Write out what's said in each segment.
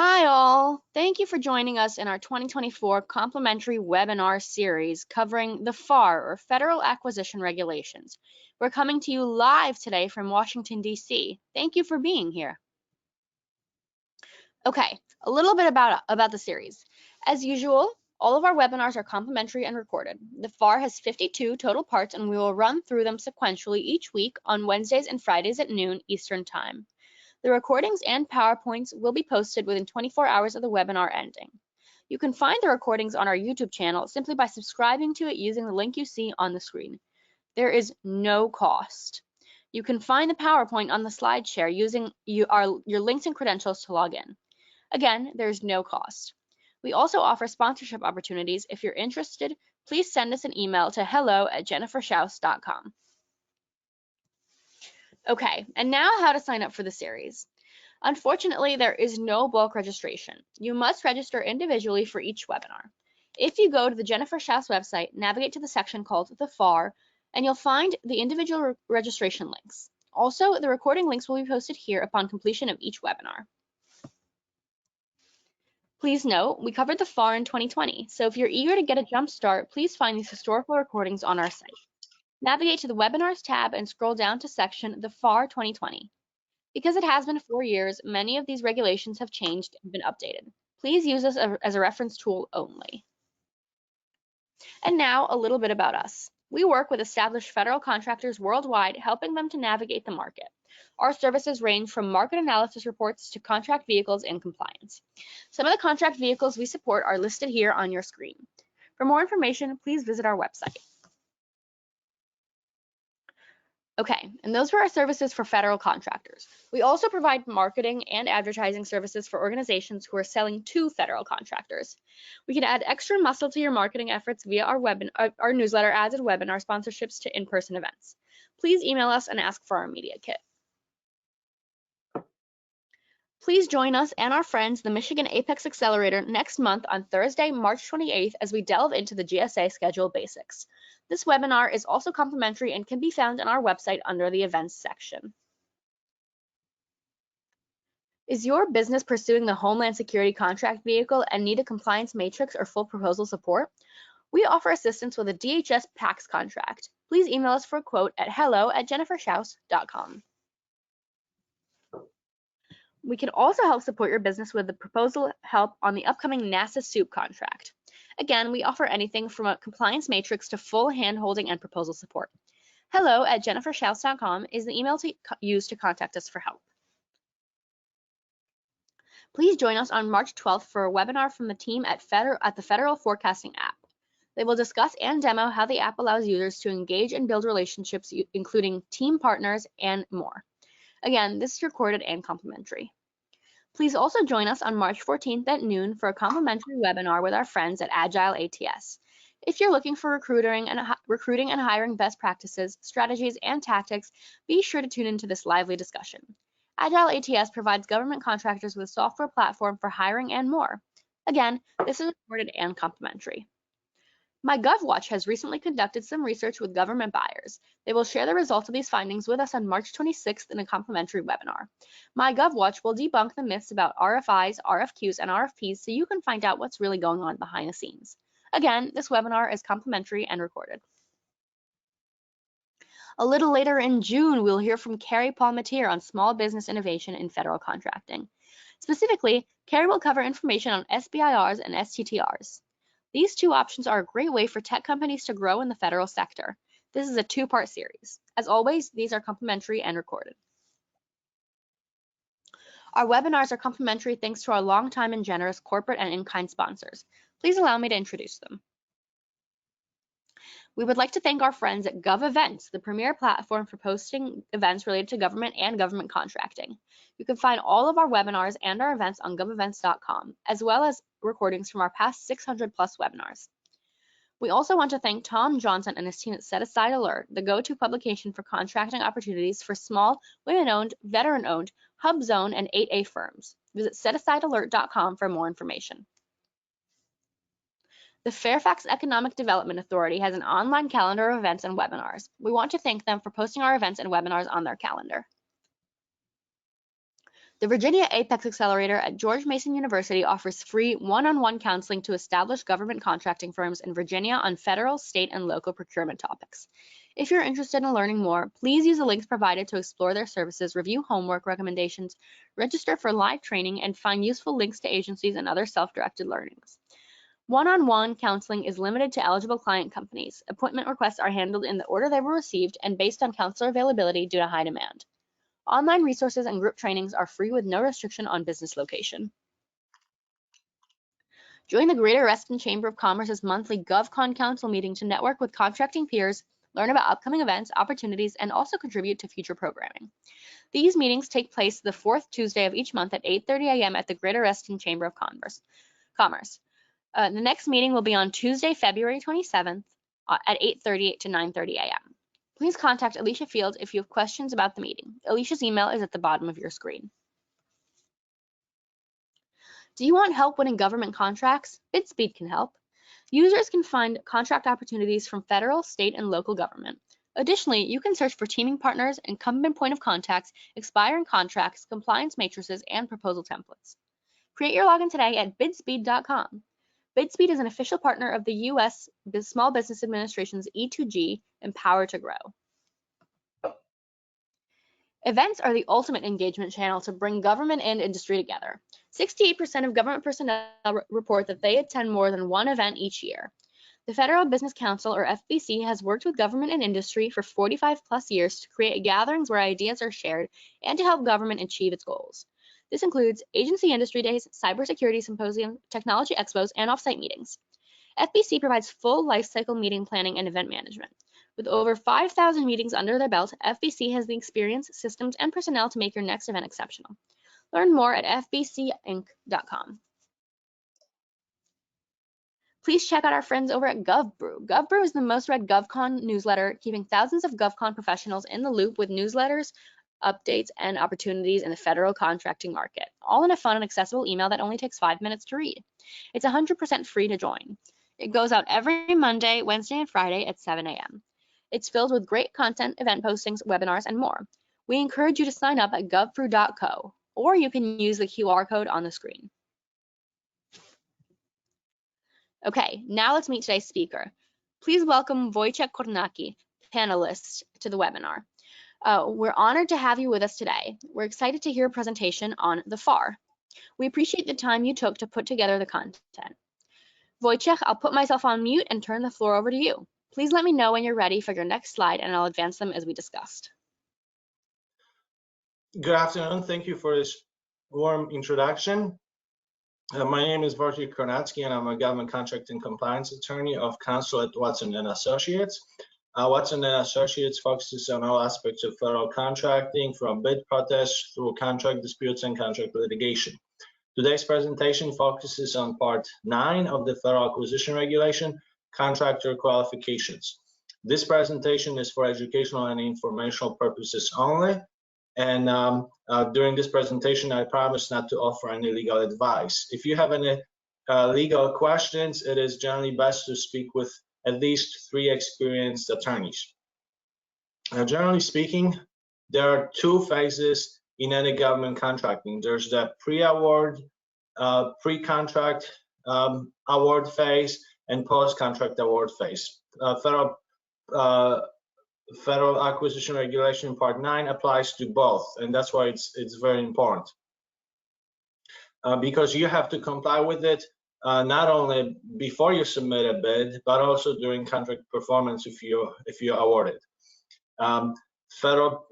Hi all, thank you for joining us in our 2024 complimentary webinar series covering the FAR, or Federal Acquisition Regulations. We're coming to you live today from Washington, D.C. Thank you for being here. Okay, a little bit about the series. As usual, all of our webinars are complimentary and recorded. The FAR has 52 total parts and we will run through them sequentially each week on Wednesdays and Fridays at noon Eastern Time. The recordings and PowerPoints will be posted within 24 hours of the webinar ending. You can find the recordings on our YouTube channel simply by subscribing to it using the link you see on the screen. There is no cost. You can find the PowerPoint on the slide share using your links and credentials to log in. Again, there is no cost. We also offer sponsorship opportunities. If you're interested, please send us an email to hello@jenniferschaus.com. Okay, and now how to sign up for the series. Unfortunately, there is no bulk registration. You must register individually for each webinar. If you go to the Jennifer Schaus website, navigate to the section called the FAR, and you'll find the individual registration links. Also, the recording links will be posted here upon completion of each webinar. Please note, we covered the FAR in 2020, so if you're eager to get a jump start, please find these historical recordings on our site. Navigate to the Webinars tab and scroll down to section the FAR 2020. Because it has been 4 years, many of these regulations have changed and been updated. Please use this as a reference tool only. And now a little bit about us. We work with established federal contractors worldwide, helping them to navigate the market. Our services range from market analysis reports to contract vehicles and compliance. Some of the contract vehicles we support are listed here on your screen. For more information, please visit our website. Okay, and those were our services for federal contractors. We also provide marketing and advertising services for organizations who are selling to federal contractors. We can add extra muscle to your marketing efforts via our newsletter ads and webinar sponsorships to in-person events. Please email us and ask for our media kit. Please join us and our friends, the Michigan Apex Accelerator, next month on Thursday, March 28th, as we delve into the GSA schedule basics. This webinar is also complimentary and can be found on our website under the events section. Is your business pursuing the Homeland Security contract vehicle and need a compliance matrix or full proposal support? We offer assistance with a DHS PACS contract. Please email us for a quote at hello@jenniferschaus.com. We can also help support your business with the proposal help on the upcoming NASA SOUP contract. Again, we offer anything from a compliance matrix to full hand-holding and proposal support. hello@jenniferschaus.com is the email to use to contact us for help. Please join us on March 12th for a webinar from the team at the Federal Forecasting app. They will discuss and demo how the app allows users to engage and build relationships, including team partners and more. Again, this is recorded and complimentary. Please also join us on March 14th at noon for a complimentary webinar with our friends at Agile ATS. If you're looking for recruiting and hiring best practices, strategies, and tactics, be sure to tune into this lively discussion. Agile ATS provides government contractors with a software platform for hiring and more. Again, this is recorded and complimentary. MyGovWatch has recently conducted some research with government buyers. They will share the results of these findings with us on March 26th in a complimentary webinar. MyGovWatch will debunk the myths about RFIs, RFQs, and RFPs so you can find out what's really going on behind the scenes. Again, this webinar is complimentary and recorded. A little later in June, we'll hear from Carrie Palmatier on small business innovation in federal contracting. Specifically, Carrie will cover information on SBIRs and STTRs. These two options are a great way for tech companies to grow in the federal sector. This is a two-part series. As always, these are complimentary and recorded. Our webinars are complimentary thanks to our longtime and generous corporate and in-kind sponsors. Please allow me to introduce them. We would like to thank our friends at GovEvents, the premier platform for posting events related to government and government contracting. You can find all of our webinars and our events on govevents.com, as well as recordings from our past 600+ webinars. We also want to thank Tom Johnson and his team at Set Aside Alert, the go-to publication for contracting opportunities for small, women-owned, veteran-owned, hub zone, and 8A firms. Visit setasidealert.com for more information. The Fairfax Economic Development Authority has an online calendar of events and webinars. We want to thank them for posting our events and webinars on their calendar. The Virginia Apex Accelerator at George Mason University offers free one-on-one counseling to established government contracting firms in Virginia on federal, state, and local procurement topics. If you're interested in learning more, please use the links provided to explore their services, review homework recommendations, register for live training, and find useful links to agencies and other self-directed learnings. One-on-one counseling is limited to eligible client companies. Appointment requests are handled in the order they were received and based on counselor availability due to high demand. Online resources and group trainings are free with no restriction on business location. Join the Greater Reston Chamber of Commerce's monthly GovCon Council meeting to network with contracting peers, learn about upcoming events, opportunities, and also contribute to future programming. These meetings take place the fourth Tuesday of each month at 8:30 a.m. at the Greater Reston Chamber of Commerce. The next meeting will be on Tuesday, February 27th at 8:30 to 9:30 a.m. Please contact Alicia Fields if you have questions about the meeting. Alicia's email is at the bottom of your screen. Do you want help winning government contracts? BidSpeed can help. Users can find contract opportunities from federal, state, and local government. Additionally, you can search for teaming partners, incumbent point of contacts, expiring contracts, compliance matrices, and proposal templates. Create your login today at bidspeed.com. BidSpeed is an official partner of the U.S. Small Business Administration's E2G, Empower to Grow. Events are the ultimate engagement channel to bring government and industry together. 68% of government personnel report that they attend more than one event each year. The Federal Business Council, or FBC, has worked with government and industry for 45 plus years to create gatherings where ideas are shared and to help government achieve its goals. This includes agency industry days, cybersecurity symposium, technology expos, and offsite meetings. FBC provides full lifecycle meeting planning and event management. With over 5,000 meetings under their belt, FBC has the experience, systems, and personnel to make your next event exceptional. Learn more at fbcinc.com. Please check out our friends over at GovBrew. GovBrew is the most read GovCon newsletter, keeping thousands of GovCon professionals in the loop with newsletters, updates, and opportunities in the federal contracting market, all in a fun and accessible email that only takes 5 minutes to read. It's 100% free to join. It goes out every Monday, Wednesday, and Friday at 7 a.m. It's filled with great content, event postings, webinars, and more. We encourage you to sign up at govbrew.co, or you can use the QR code on the screen. Okay, now let's meet today's speaker. Please welcome Wojciech Kornacki, panelist, to the webinar. We're honored to have you with us today. We're excited to hear a presentation on the FAR. We appreciate the time you took to put together the content. Wojciech, I'll put myself on mute and turn the floor over to you. Please let me know when you're ready for your next slide and I'll advance them as we discussed. Good afternoon. Thank you for this warm introduction. My name is Wojciech Kornacki and I'm a government contract and compliance attorney of counsel at Watson & Associates. Watson & Associates focuses on all aspects of federal contracting, from bid protests through contract disputes and contract litigation. Today's presentation focuses on Part 9 of the Federal Acquisition Regulation, Contractor Qualifications. This presentation is for educational and informational purposes only, and during this presentation, I promise not to offer any legal advice. If you have any legal questions, it is generally best to speak with at least 3 experienced attorneys. Generally speaking, there are 2 phases in any government contracting. There's the pre-award, pre-contract award phase, and post-contract award phase. Federal Acquisition Regulation Part 9 applies to both, and that's why it's very important. Because you have to comply with it not only before you submit a bid, but also during contract performance if you're awarded. Federal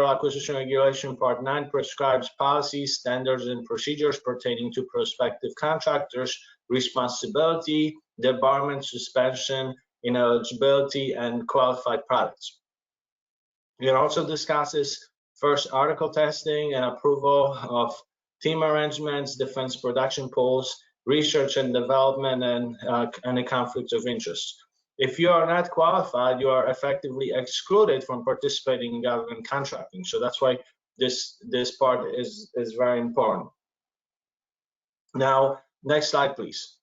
Acquisition Regulation Part 9 prescribes policies, standards, and procedures pertaining to prospective contractors' responsibility, debarment, suspension, ineligibility, and qualified products. It also discusses first article testing and approval of team arrangements, defense production pools, research and development, and any conflicts of interest. If you are not qualified, you are effectively excluded from participating in government contracting. So that's why this part is very important. Now, next slide, please.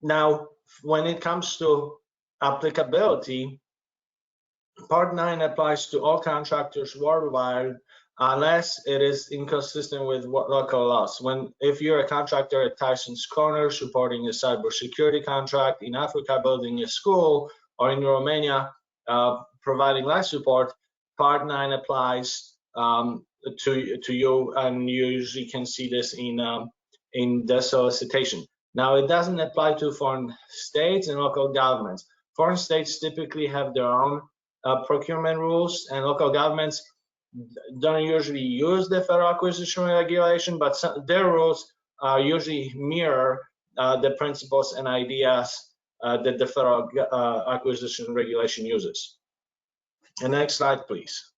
Now, when it comes to applicability, Part 9 applies to all contractors worldwide unless it is inconsistent with local laws. If you're a contractor at Tyson's Corner supporting a cybersecurity contract, in Africa building a school, or in Romania providing life support, Part 9 applies to you, and you usually can see this in the solicitation. Now, it doesn't apply to foreign states and local governments. Foreign states typically have their own procurement rules, and local governments don't usually use the Federal Acquisition Regulation, but their rules usually mirror the principles and ideas that the Federal Acquisition Regulation uses. And next slide, please.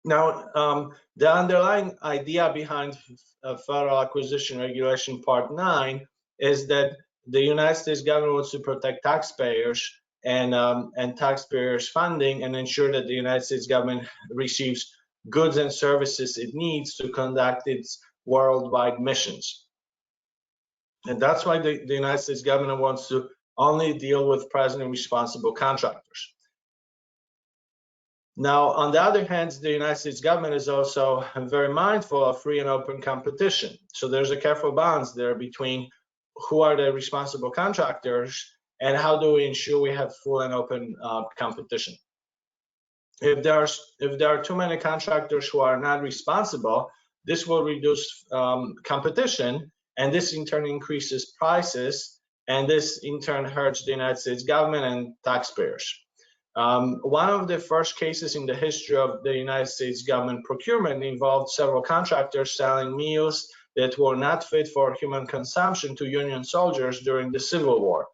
Now, the underlying idea behind Federal Acquisition Regulation Part 9 is that the United States government wants to protect taxpayers and taxpayers' funding and ensure that the United States government receives goods and services it needs to conduct its worldwide missions. And that's why the United States government wants to only deal with present and responsible contractors. Now, on the other hand, the United States government is also very mindful of free and open competition. So there's a careful balance there between who are the responsible contractors and how do we ensure we have full and open competition. If there are too many contractors who are not responsible, this will reduce competition, and this in turn increases prices, and this in turn hurts the United States government and taxpayers. One of the first cases in the history of the United States government procurement involved several contractors selling meals that were not fit for human consumption to Union soldiers during the Civil War.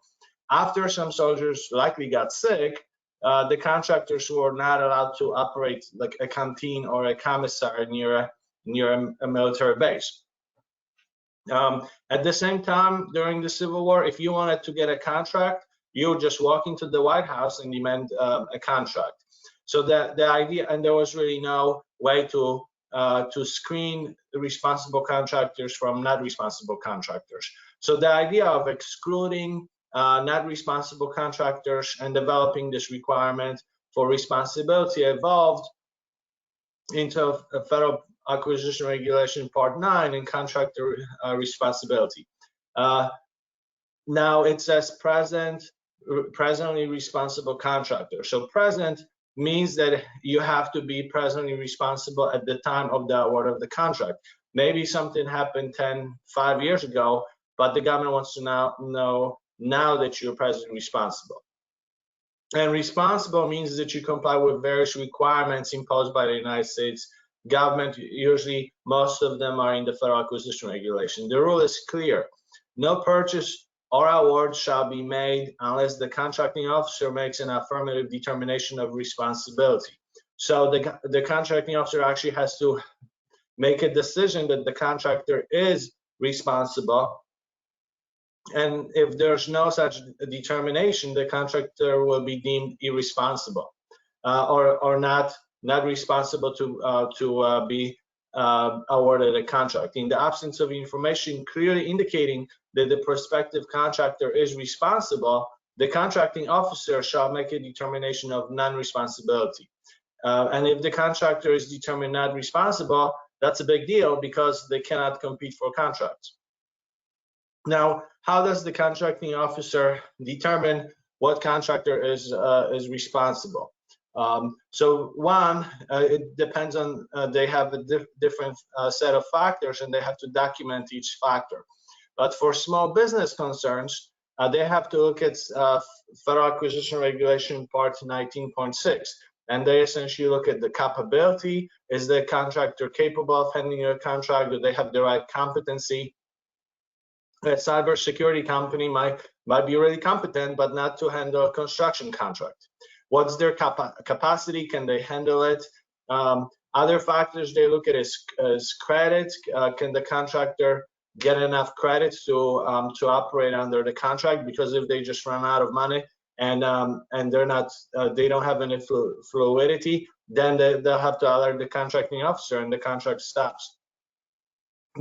After some soldiers likely got sick, the contractors were not allowed to operate like a canteen or a commissary near a military base. At the same time, during the Civil War, if you wanted to get a contract, you would just walk into the White House and demand a contract. So the idea, and there was really no way to screen responsible contractors from not responsible contractors. So the idea of excluding not responsible contractors and developing this requirement for responsibility evolved into a Federal Acquisition Regulation Part 9 and contractor responsibility. Now it says presently responsible contractor. So present means that you have to be presently responsible at the time of the award of the contract. Maybe something happened 5 years ago, but the government wants to know now that you're presently responsible. And responsible means that you comply with various requirements imposed by the United States government. Usually, most of them are in the Federal Acquisition Regulation. The rule is clear. No purchase or award shall be made unless the contracting officer makes an affirmative determination of responsibility. So the contracting officer actually has to make a decision that the contractor is responsible. And if there's no such determination, the contractor will be deemed irresponsible or not responsible to be awarded a contract. In the absence of information clearly indicating that the prospective contractor is responsible, the contracting officer shall make a determination of non-responsibility. And if the contractor is determined not responsible, that's a big deal because they cannot compete for contracts. Now, how does the contracting officer determine what contractor is responsible? So one, it depends on, they have a different set of factors and they have to document each factor. But for small business concerns, they have to look at Federal Acquisition Regulation Part 19.6. And they essentially look at the capability. Is the contractor capable of handling a contract? Do they have the right competency? A cybersecurity company might be really competent, but not to handle a construction contract. What's their capacity? Can they handle it? Other factors they look at is credit. Can the contractor get enough credit to operate under the contract? Because if they just run out of money and they're not, they don't have any fluidity, then they'll have to alert the contracting officer and the contract stops.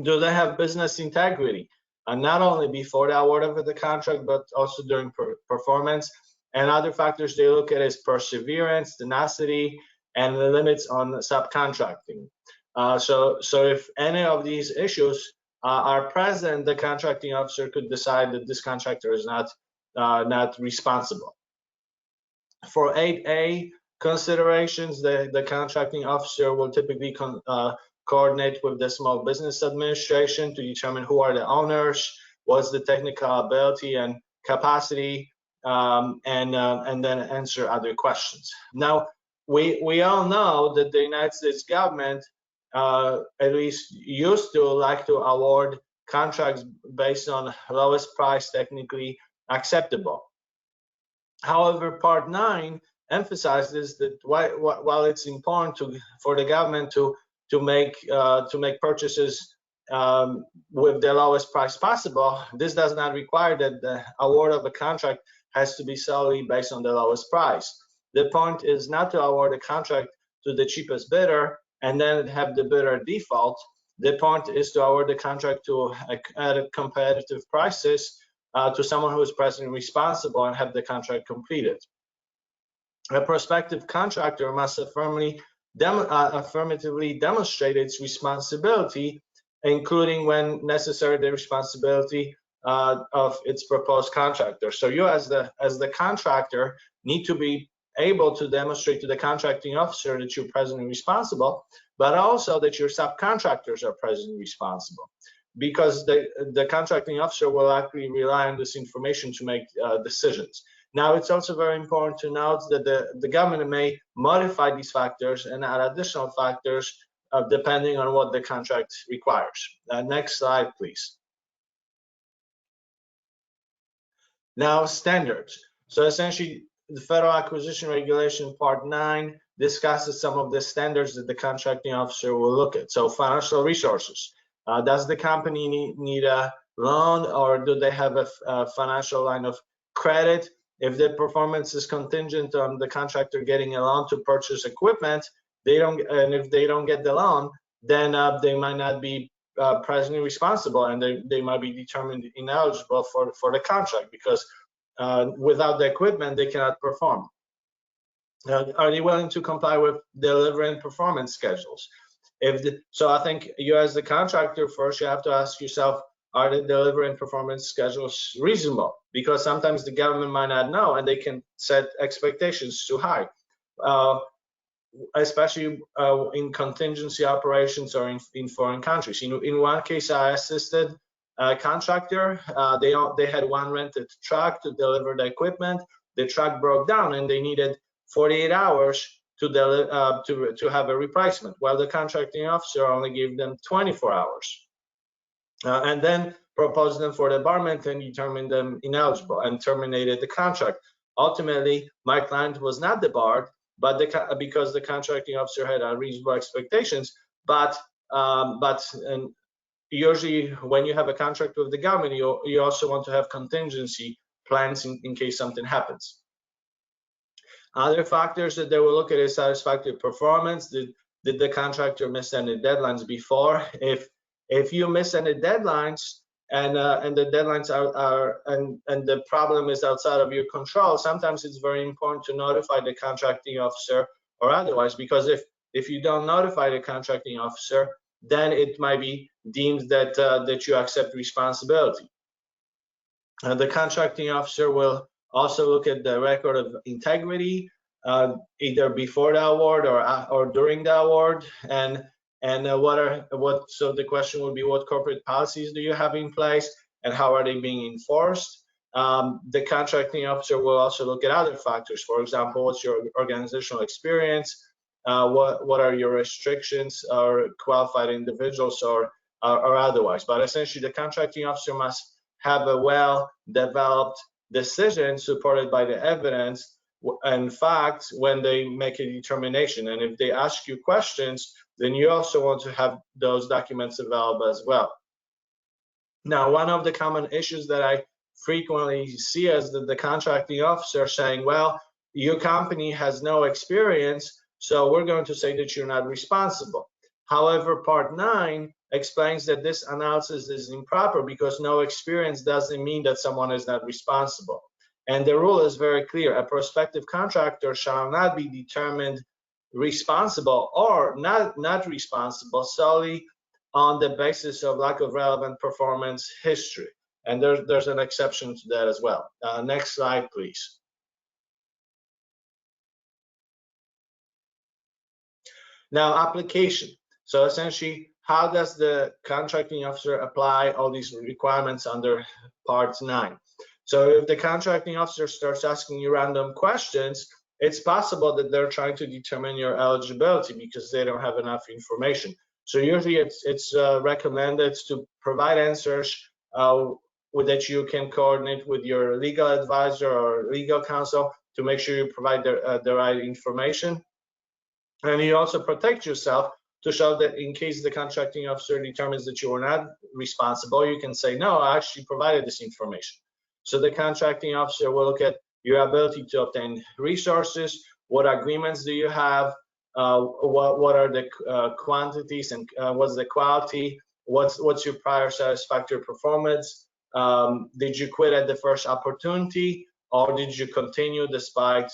Do they have business integrity? Not only before the award of the contract, but also during performance. And other factors they look at is perseverance, tenacity, and the limits on subcontracting. So if any of these issues are present, the contracting officer could decide that this contractor is not responsible. For 8A considerations, the contracting officer will typically coordinate with the Small Business Administration to determine who are the owners, what's the technical ability and capacity, and then answer other questions. Now, we all know that the United States government at least used to like to award contracts based on lowest price technically acceptable. However, Part 9 emphasizes that while it's important for the government to make purchases with the lowest price possible, this does not require that the award of a contract has to be solely based on the lowest price. The point is not to award a contract to the cheapest bidder and then have the bidder default. The point is to award the contract at competitive prices to someone who is presently responsible and have the contract completed. A prospective contractor must affirmatively demonstrate its responsibility, including when necessary the responsibility of its proposed contractor. So you as the contractor need to be able to demonstrate to the contracting officer that you're presently responsible, but also that your subcontractors are presently responsible, because the contracting officer will likely rely on this information to make decisions. Now, it's also very important to note that the government may modify these factors and add additional factors depending on what the contract requires. Next slide, please. Now, standards. So essentially, the Federal Acquisition Regulation Part 9 discusses some of the standards that the contracting officer will look at. So financial resources. Does the company need a loan, or do they have a financial line of credit? If the performance is contingent on the contractor getting a loan to purchase equipment, and if they don't get the loan, then they might not be presently responsible, and they might be determined ineligible for the contract, because without the equipment they cannot perform. Are they willing to comply with delivery and performance schedules? So I think you as the contractor, first you have to ask yourself, are the delivery and performance schedules reasonable? Because sometimes the government might not know and they can set expectations too high, especially in contingency operations or in foreign countries. In one case, I assisted a contractor. They had one rented truck to deliver the equipment. The truck broke down and they needed 48 hours to have a replacement, while the contracting officer only gave them 24 hours. And then proposed them for debarment and determined them ineligible and terminated the contract. Ultimately, my client was not debarred, but because the contracting officer had unreasonable expectations. But usually, when you have a contract with the government, you also want to have contingency plans in case something happens. Other factors that they will look at is satisfactory performance. Did the contractor miss any deadlines before? If you miss any deadlines and the deadlines and the problem is outside of your control, sometimes it's very important to notify the contracting officer or otherwise, because if you don't notify the contracting officer, then it might be deemed that you accept responsibility. The contracting officer will also look at the record of integrity, either before the award or during the award, and so the question would be, what corporate policies do you have in place and how are they being enforced? The contracting officer will also look at other factors. For example, what's your organizational experience? What are your restrictions or qualified individuals or otherwise? But essentially, the contracting officer must have a well-developed decision supported by the evidence and facts when they make a determination. And if they ask you questions, then you also want to have those documents available as well. Now, one of the common issues that I frequently see is that the contracting officer saying, well, your company has no experience, so we're going to say that you're not responsible. However, Part 9 explains that this analysis is improper because no experience doesn't mean that someone is not responsible. And the rule is very clear. A prospective contractor shall not be determined responsible or not responsible solely on the basis of lack of relevant performance history. And there's an exception to that as well. Next slide, please. Now, application. So essentially, how does the contracting officer apply all these requirements under Part 9? So if the contracting officer starts asking you random questions, it's possible that they're trying to determine your eligibility because they don't have enough information. So usually it's recommended to provide answers that you can coordinate with your legal advisor or legal counsel to make sure you provide the right information. And you also protect yourself to show that in case the contracting officer determines that you are not responsible, you can say, no, I actually provided this information. So the contracting officer will look at your ability to obtain resources, what agreements do you have, what are the quantities and what's the quality, what's your prior satisfactory performance, did you quit at the first opportunity or did you continue despite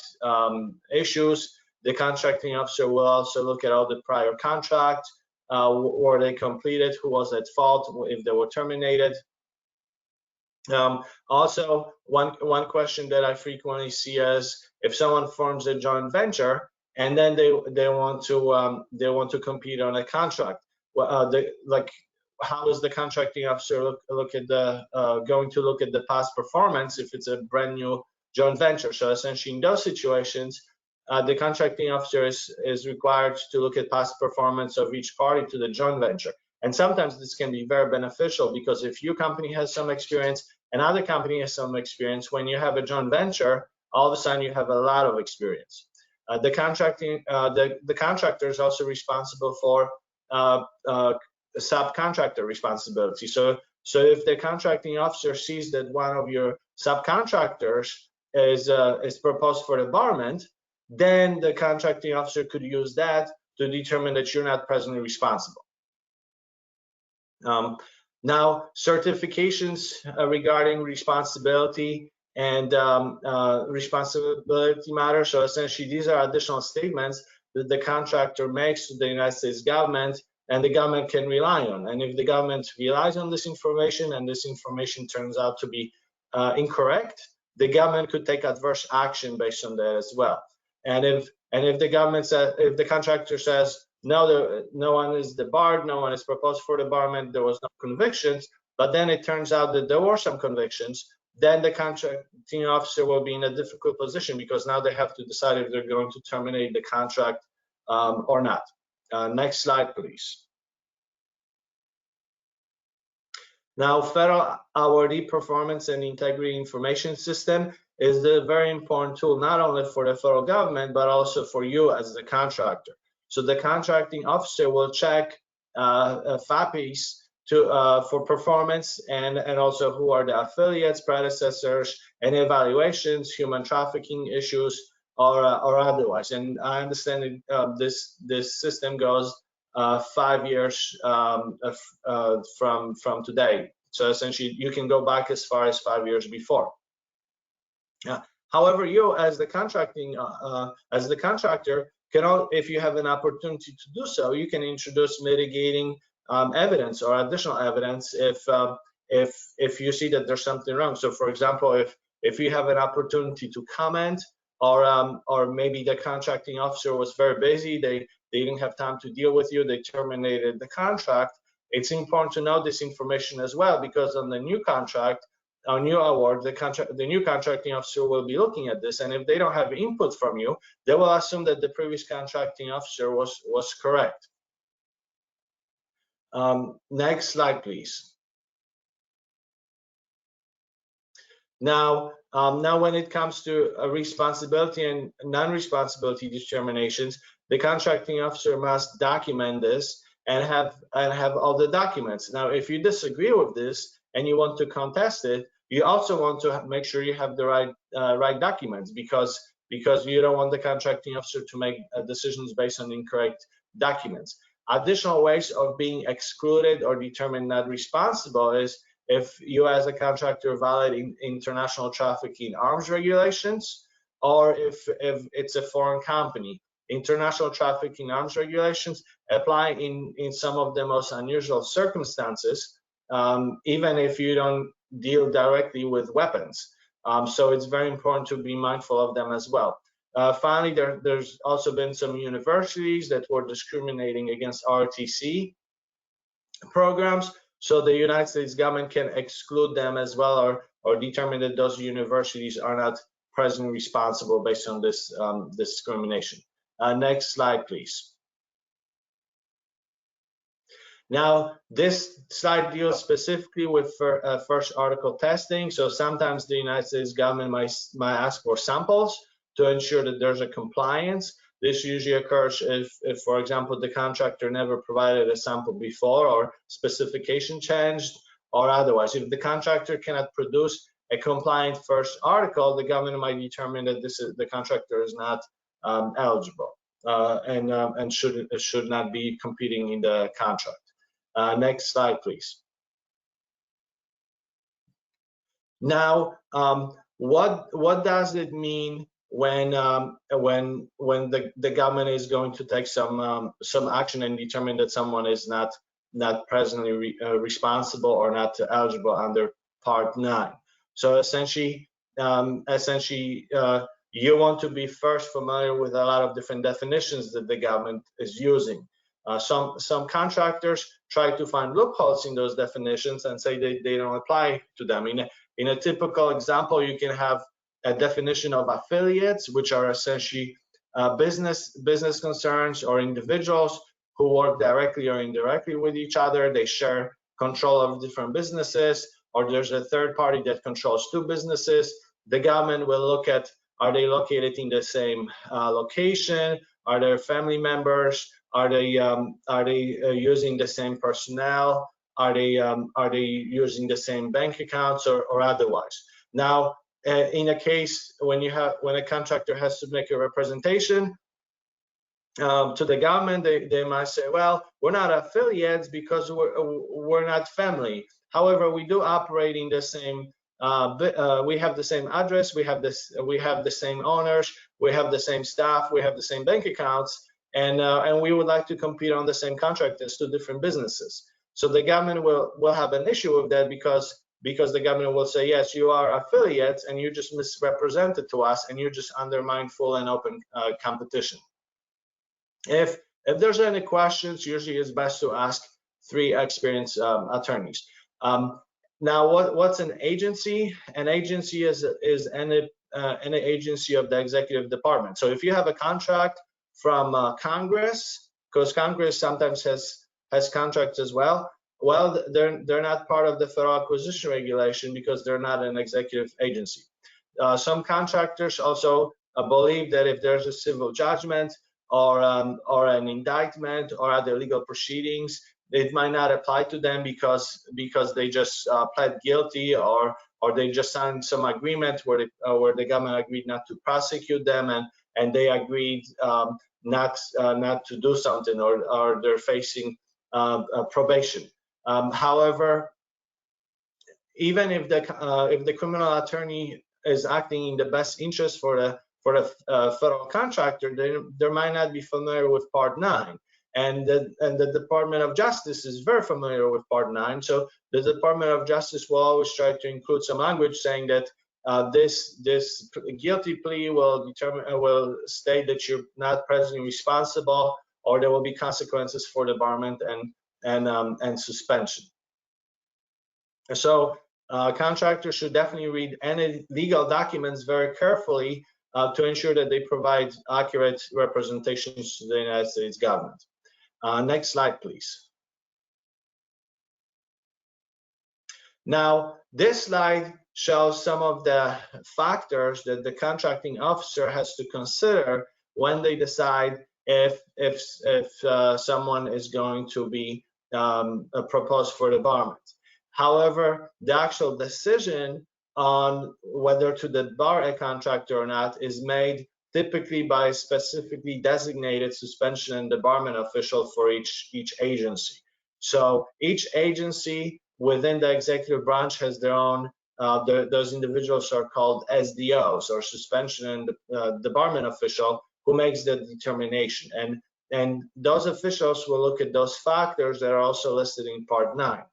issues. The contracting officer will also look at all the prior contracts, were they completed, who was at fault, if they were terminated. Also, one question that I frequently see is if someone forms a joint venture and then they want to compete on a contract. How is the contracting officer going to look at the past performance if it's a brand new joint venture? So essentially, in those situations, the contracting officer is required to look at past performance of each party to the joint venture. And sometimes this can be very beneficial because if your company has some experience, another company has some experience, when you have a joint venture, all of a sudden you have a lot of experience. The contractor is also responsible for subcontractor responsibility. So if the contracting officer sees that one of your subcontractors is proposed for debarment, then the contracting officer could use that to determine that you're not presently responsible. Now, certifications regarding responsibility and responsibility matters. So essentially, these are additional statements that the contractor makes to the United States government and the government can rely on. And if the government relies on this information and this information turns out to be incorrect, the government could take adverse action based on that as well. And if the government says, if the contractor says, no one is debarred, no one is proposed for debarment, there was no convictions, but then it turns out that there were some convictions, then the contracting officer will be in a difficult position because now they have to decide if they're going to terminate the contract or not. Next slide, please. Now, Federal Awardee Performance and Integrity Information System is a very important tool, not only for the federal government, but also for you as the contractor. So the contracting officer will check FAPIs for performance and also who are the affiliates, predecessors, and evaluations, human trafficking issues, or otherwise. And I understand this system goes 5 years from today. So essentially, you can go back as far as 5 years before. However, you as the contractor can, if you have an opportunity to do so, you can introduce mitigating evidence or additional evidence if you see that there's something wrong. So, for example, if you have an opportunity to comment, or maybe the contracting officer was very busy, they didn't have time to deal with you, they terminated the contract. It's important to know this information as well, because on the new contract, our new award, the new contracting officer will be looking at this, and if they don't have input from you, they will assume that the previous contracting officer was correct. Next slide, please. Now when it comes to responsibility and non-responsibility determinations, the contracting officer must document this and have all the documents. Now, if you disagree with this and you want to contest it, you also want to make sure you have the right documents, because you don't want the contracting officer to make decisions based on incorrect documents. Additional ways of being excluded or determined not responsible is if you as a contractor violate international trafficking arms regulations, or if it's a foreign company. International trafficking arms regulations apply in some of the most unusual circumstances, even if you don't deal directly with weapons. So it's very important to be mindful of them as well. Finally, there's also been some universities that were discriminating against ROTC programs, so the United States government can exclude them as well, or determine that those universities are not presently responsible based on this discrimination. Next slide, please. Now, this slide deals specifically with first article testing. So sometimes the United States government might ask for samples to ensure that there's a compliance. This usually occurs if, for example, the contractor never provided a sample before, or specification changed, or otherwise. If the contractor cannot produce a compliant first article, the government might determine that the contractor is not eligible and should not be competing in the contract. Next slide, please. Now, what does it mean when the government is going to take some action and determine that someone is not presently responsible or not eligible under Part 9? So essentially, you want to be first familiar with a lot of different definitions that the government is using. Some contractors try to find loopholes in those definitions and say they don't apply to them. In a typical example, you can have a definition of affiliates, which are essentially business concerns or individuals who work directly or indirectly with each other. They share control of different businesses, or there's a third party that controls two businesses. The government will look at, are they located in the same location? Are there family members? Are they using the same personnel? Are they using the same bank accounts or otherwise? Now, in a case when a contractor has to make a representation to the government, they might say, well, we're not affiliates because we're not family. However, we do operate in the same. We have the same address. We have the same owners. We have the same staff. We have the same bank accounts. And we would like to compete on the same contract as two different businesses. So the government will have an issue with that because the government will say, yes, you are affiliates and you just misrepresented to us and you just undermine full and open competition. If there's any questions, usually it's best to ask three experienced attorneys. Now, what's an agency? An agency is any agency of the executive department. So if you have a contract from Congress, because Congress sometimes has contracts as well, well, they're not part of the Federal Acquisition Regulation because they're not an executive agency. Some contractors also believe that if there's a civil judgment or an indictment or other legal proceedings, it might not apply to them because they just pled guilty or they just signed some agreement where the government agreed not to prosecute them and they agreed not to do something or they're facing probation. However, even if the criminal attorney is acting in the best interest for the federal contractor, they might not be familiar with Part 9. And the Department of Justice is very familiar with Part 9. So the Department of Justice will always try to include some language saying that this guilty plea will state that you're not presently responsible, or there will be consequences for debarment and suspension. So contractors should definitely read any legal documents very carefully to ensure that they provide accurate representations to the United States government. Next slide, please. Now, this slide shows some of the factors that the contracting officer has to consider when they decide if someone is going to be proposed for debarment. However, the actual decision on whether to debar a contractor or not is made typically by specifically designated suspension and debarment official for each agency. So each agency within the executive branch has their own, those individuals are called SDOs, or suspension and debarment official, who makes the determination. And those officials will look at those factors that are also listed in Part 9.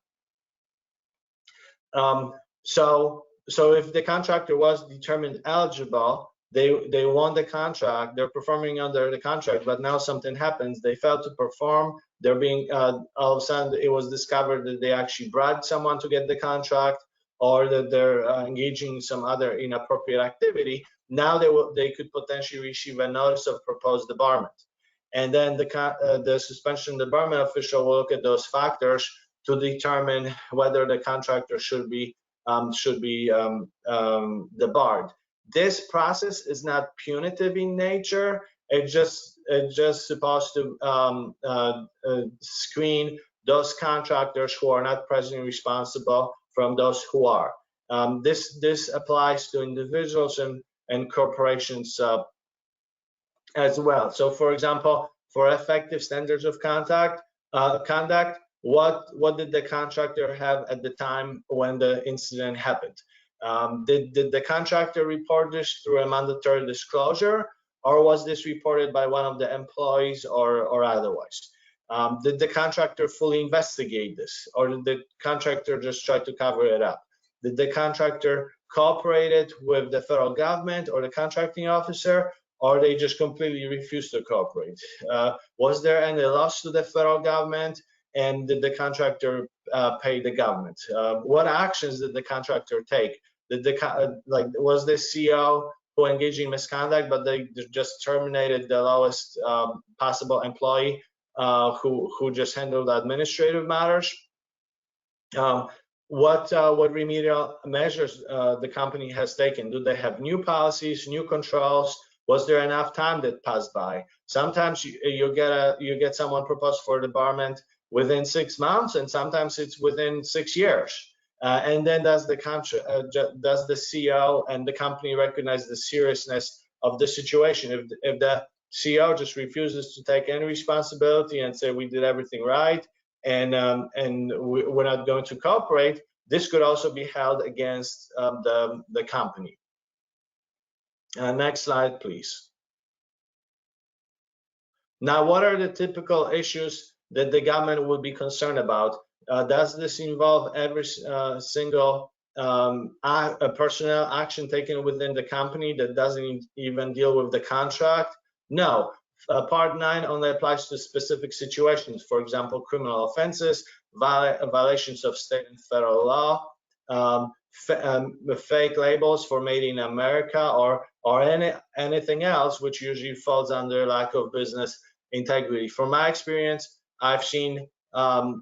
So if the contractor was determined eligible, they won the contract, they're performing under the contract, but now something happens, they failed to perform, they're being, all of a sudden it was discovered that they actually bribed someone to get the contract, or that they're engaging in some other inappropriate activity. Now they could potentially receive a notice of proposed debarment. And then the suspension debarment official will look at those factors to determine whether the contractor should be debarred. This process is not punitive in nature. It's just supposed to screen those contractors who are not presently responsible from those who are. This applies to individuals and corporations as well. So, for example, for effective standards of conduct, what did the contractor have at the time when the incident happened? Did the contractor report this through a mandatory disclosure, or was this reported by one of the employees or otherwise? Did the contractor fully investigate this, or did the contractor just try to cover it up? Did the contractor cooperate with the federal government or the contracting officer, or they just completely refused to cooperate? Was there any loss to the federal government, and did the contractor pay the government? What actions did the contractor take? Was the CEO who engaged in misconduct, but they just terminated the lowest possible employee who just handled administrative matters? What remedial measures the company has taken? Do they have new policies, new controls? Was there enough time that passed by? Sometimes you get someone proposed for debarment within 6 months, and sometimes it's within 6 years. And then does the CEO and the company recognize the seriousness of the situation? If the CEO just refuses to take any responsibility and say we did everything right, and we're not going to cooperate, this could also be held against the company. Next slide, please. Now, what are the typical issues that the government would be concerned about? Does this involve every single personnel action taken within the company that doesn't even deal with the contract? No. Part 9 only applies to specific situations, for example, criminal offenses, violations of state and federal law, fake labels for Made in America, or anything else, which usually falls under lack of business integrity. From my experience, I've seen the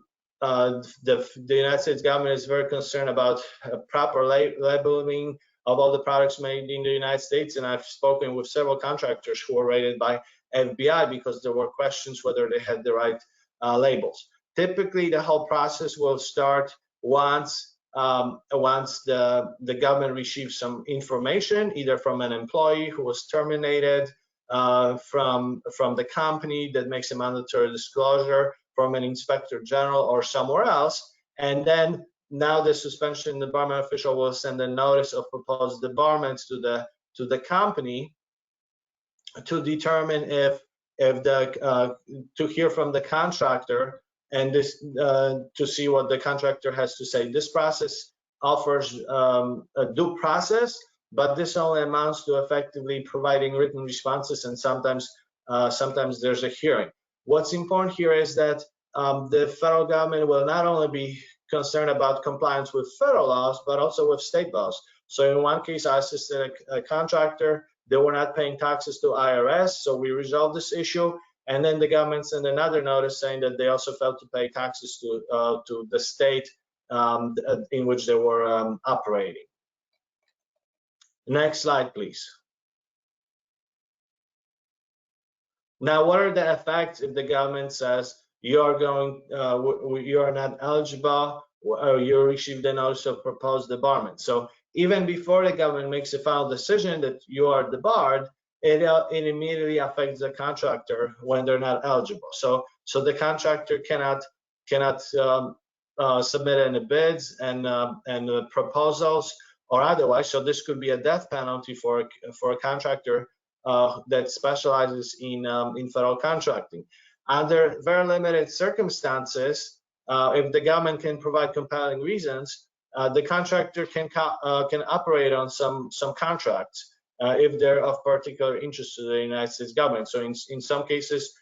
United States government is very concerned about proper labeling of all the products made in the United States, and I've spoken with several contractors who were raided by FBI because there were questions whether they had the right labels. Typically, the whole process will start once the government receives some information, either from an employee who was terminated, from the company that makes a mandatory disclosure, from an inspector general, or somewhere else. And then now the suspension debarment official will send a notice of proposed debarments to the company to determine if to hear from the contractor and this to see what the contractor has to say. This process offers a due process, but this only amounts to effectively providing written responses, and sometimes there's a hearing. What's important here is that the federal government will not only be concerned about compliance with federal laws, but also with state laws. So in one case, I assisted a contractor. They were not paying taxes to IRS, so we resolved this issue. And then the government sent another notice saying that they also failed to pay taxes to the state in which they were operating. Next slide, please. Now, what are the effects if the government says you are not eligible, or you received a notice of proposed debarment? So even before the government makes a final decision that you are debarred, it immediately affects the contractor when they're not eligible. So the contractor cannot submit any bids and proposals or otherwise. So this could be a death penalty for a contractor that specializes in federal contracting. Under very limited circumstances, if the government can provide compelling reasons, the contractor can operate on some contracts if they're of particular interest to the United States government. So in some cases,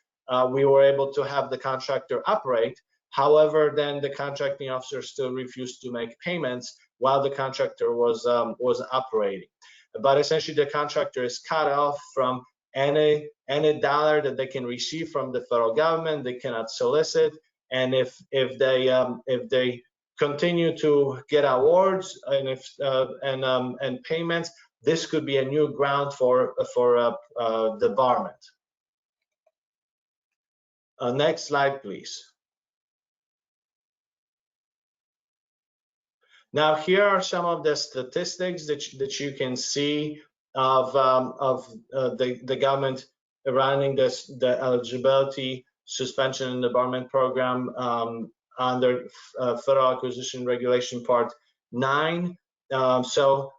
we were able to have the contractor operate. However, then the contracting officer still refused to make payments while the contractor was operating. But essentially, the contractor is cut off from any dollar that they can receive from the federal government. They cannot solicit, and if they continue to get awards and payments, this could be a new ground for debarment. Next slide, please. Now, here are some of the statistics that you can see of the government running the eligibility suspension and debarment program under Federal Acquisition Regulation Part 9. So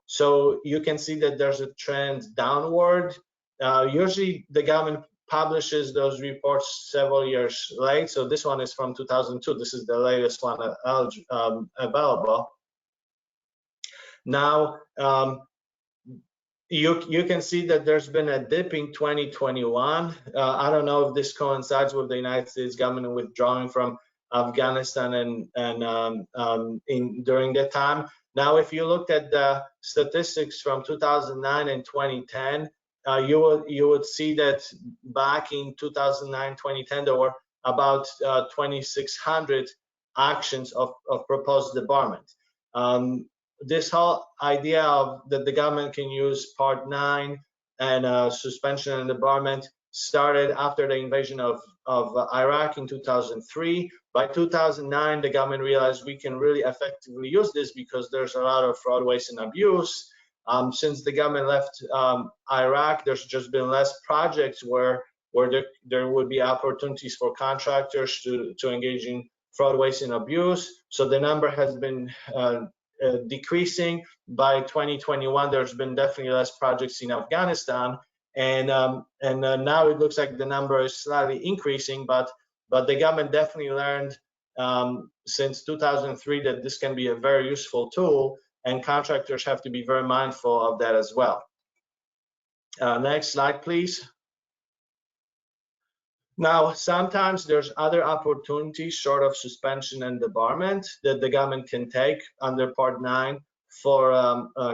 you can see that there's a trend downward. Usually the government publishes those reports several years late. So this one is from 2002. This is the latest one available. Now, you can see that there's been a dip in 2021. I don't know if this coincides with the United States government withdrawing from Afghanistan during that time. Now, if you looked at the statistics from 2009 and 2010, you would see that back in 2009, 2010, there were about 2,600 actions of proposed debarment. This whole idea of that the government can use Part 9 and suspension and debarment started after the invasion of Iraq in 2003. By 2009, the government realized we can really effectively use this because there's a lot of fraud, waste, and abuse. Since the government left Iraq, there's just been less projects where there would be opportunities for contractors to engage in fraud, waste, and abuse. So the number has been decreasing. By 2021, there's been definitely less projects in Afghanistan, and now it looks like the number is slightly increasing. But the government definitely learned since 2003 that this can be a very useful tool, and contractors have to be very mindful of that as well. Next slide, please. Now, sometimes there's other opportunities short of suspension and debarment that the government can take under Part 9 for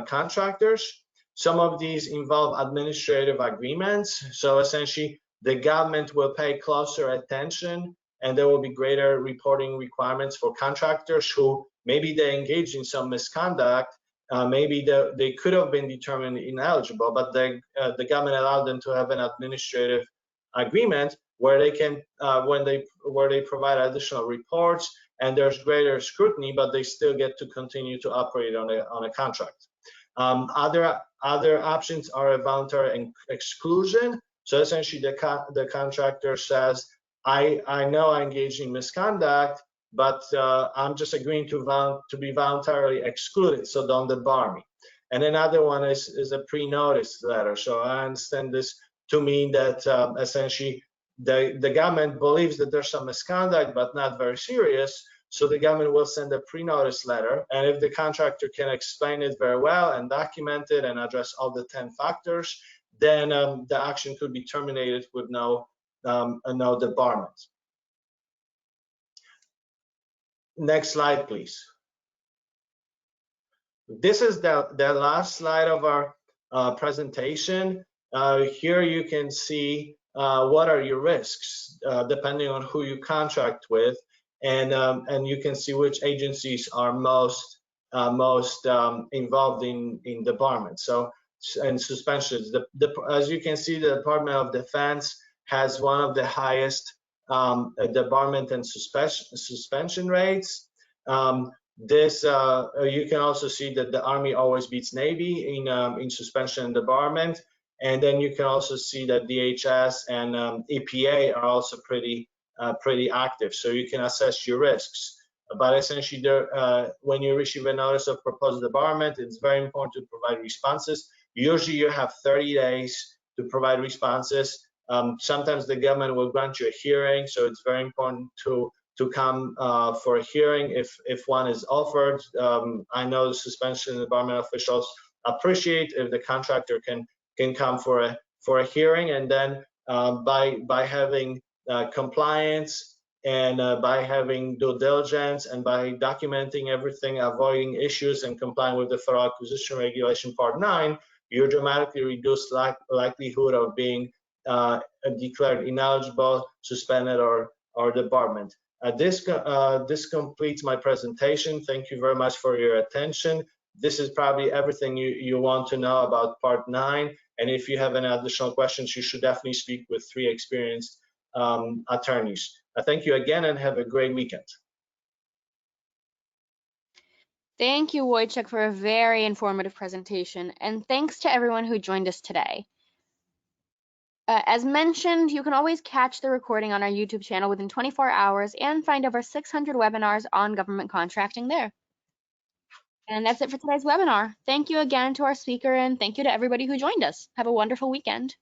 contractors. Some of these involve administrative agreements. So essentially, the government will pay closer attention, and there will be greater reporting requirements for contractors who maybe they engage in some misconduct. Maybe they could have been determined ineligible, but the government allowed them to have an administrative agreement where they can where they provide additional reports, and there's greater scrutiny, but they still get to continue to operate on a contract. Other options are a voluntary exclusion. So essentially, the contractor says, I know I engaged in misconduct, but I'm just agreeing to be voluntarily excluded, so don't debar me. And another one is a pre-notice letter. So I understand this to mean that essentially the government believes that there's some misconduct, but not very serious. So the government will send a pre-notice letter, and if the contractor can explain it very well and document it and address all the 10 factors, then the action could be terminated with no debarment. Next slide, please. This is the last slide of our presentation. Here you can see what are your risks depending on who you contract with, and you can see which agencies are most involved in debarment. So and suspensions. As you can see, the Department of Defense has one of the highest debarment and suspension rates. You can also see that the Army always beats Navy in suspension and debarment, And then you can also see that DHS and EPA are also pretty active, so you can assess your risks. But essentially, when you receive a notice of proposed debarment, it's very important to provide responses. Usually you have 30 days to provide responses. Sometimes the government will grant you a hearing, so it's very important to come for a hearing if one is offered. I know the suspension debarment officials appreciate if the contractor can come for a hearing, and then by having compliance and by having due diligence and by documenting everything, avoiding issues and complying with the Federal Acquisition Regulation Part 9, you dramatically reduce likelihood of being declared ineligible, suspended, or debarment. This completes my presentation. Thank you very much for your attention. This is probably everything you want to know about Part 9. And if you have any additional questions, you should definitely speak with 3 experienced attorneys. Thank you again and have a great weekend. Thank you, Wojciech, for a very informative presentation, and thanks to everyone who joined us today. As mentioned, you can always catch the recording on our YouTube channel within 24 hours and find over 600 webinars on government contracting there. And that's it for today's webinar. Thank you again to our speaker, and thank you to everybody who joined us. Have a wonderful weekend.